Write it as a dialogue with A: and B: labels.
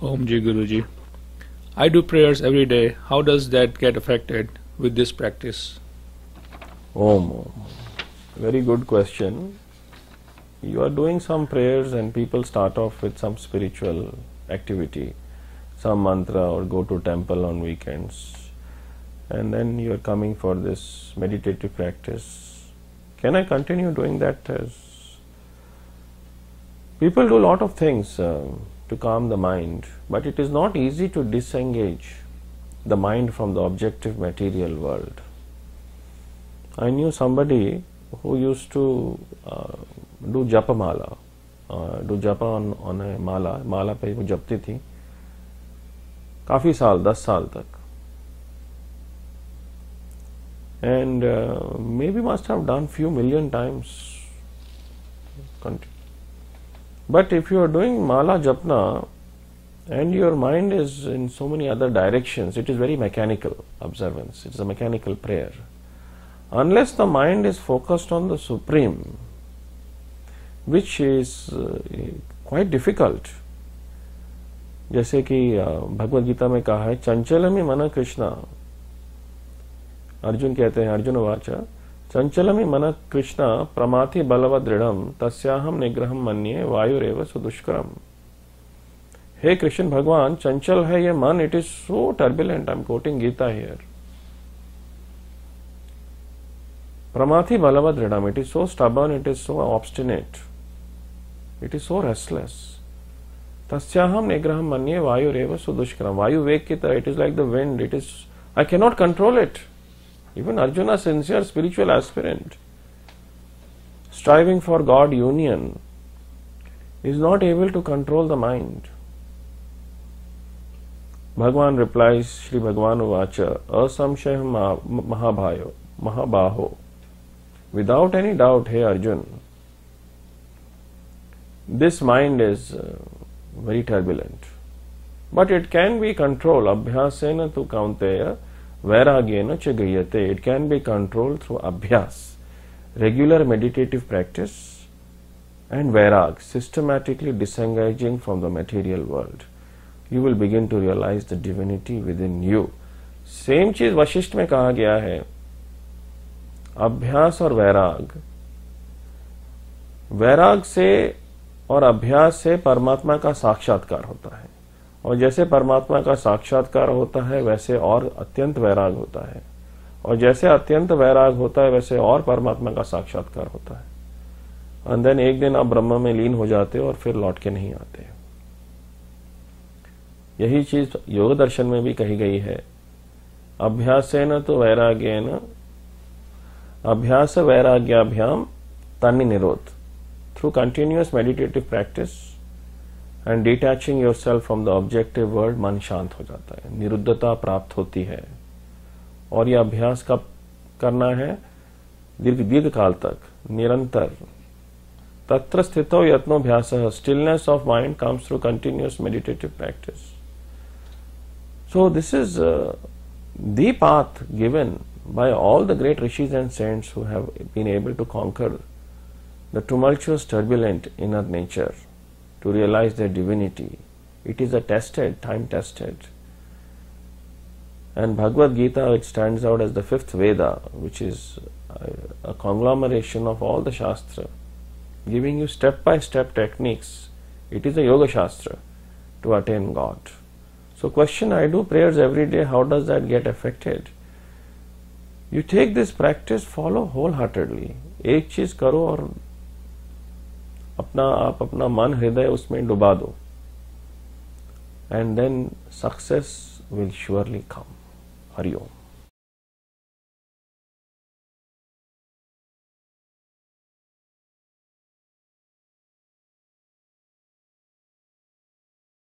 A: Om Ji Guruji. I do prayers every day. How does that get affected with this practice?
B: Om. Very good question. You are doing some prayers and people start off with some spiritual activity, some mantra or go to temple on weekends, and then you are coming for this meditative practice. Can I continue doing that? People do a lot of things to calm the mind, but it is not easy to disengage the mind from the objective material world. I knew somebody who used to do japa mala, do japa on a माला पे वो जपती थी काफी साल 10 साल तक, and maybe must have done few million times. But if you are doing mala japna and your mind is in so many other directions, it is very mechanical observance, it is a mechanical prayer. Unless the mind is focused on the Supreme, which is quite difficult. जैसे कि भगवद गीता में कहा है, चंचलमि मन कृष्णा, अर्जुन कहते हैं, Arjun watch चंचलमि मन कृष्णा प्रमाथि बलवद दृढ़म तस्याहम निग्रहम मन्ये वायुरेव सुदुष्करम. हे कृष्ण भगवान, चंचल है ये मन, it is so turbulent. I am quoting Gita here. प्रमाथि बलवद दृढ़म, it is so stubborn, it is so obstinate, it is so restless. तस्याहम निग्रहम मन्ये वायुरेव सुदुष्करम. वायु वेग की तरह, it is like the wind, it is, I cannot control it. Even Arjuna, sincere spiritual aspirant, striving for God union, is not able to control the mind. Bhagavan replies, Shri Bhagavan Uvacha, Asamshayam Mahabaho. Without any doubt, hey Arjun, this mind is very turbulent. But it can be controlled. Abhyasena tu kaunteya vairagyena cha gayate. It can be controlled through abhyas, regular meditative practice, and vairag, systematically disengaging from the material world. You will begin to realize the divinity within you. Same चीज वशिष्ठ में कहा गया है, अभ्यास और वैराग. वैराग से और अभ्यास से परमात्मा का साक्षात्कार होता है, और जैसे परमात्मा का साक्षात्कार होता है वैसे और अत्यंत वैराग होता है, और जैसे अत्यंत वैराग होता है वैसे और परमात्मा का साक्षात्कार होता है. और देन एक दिन आप ब्रह्म में लीन हो जाते हो और फिर लौट के नहीं आते. यही चीज योग दर्शन में भी कही गई है. अभ्यासेन तो वैराग्येन अभ्यास वैराग्याभ्याम तनि निरोध. Through continuous meditative practice and detaching yourself from the objective world, मन शांत हो जाता है, निरुद्धता प्राप्त होती है. और यह अभ्यास कब करना है? दीर्घ काल तक, निरंतर. तत्र स्थितो यत्नोऽभ्यासः. Stillness of mind comes through continuous meditative practice. So this is the path given by all the great rishis and saints who have been able to conquer the tumultuous, turbulent inner nature to realize their divinity. It is a tested, time-tested. And Bhagavad Gita, it stands out as the fifth Veda, which is a conglomeration of all the Shastra, giving you step-by-step techniques. It is a Yoga Shastra to attain God. So question, I do prayers every day, how does that get affected? You take this practice, follow wholeheartedly. एक चीज करो और आप अपना मन हृदय उसमें डुबा दो, and then success will surely come. Hari Om.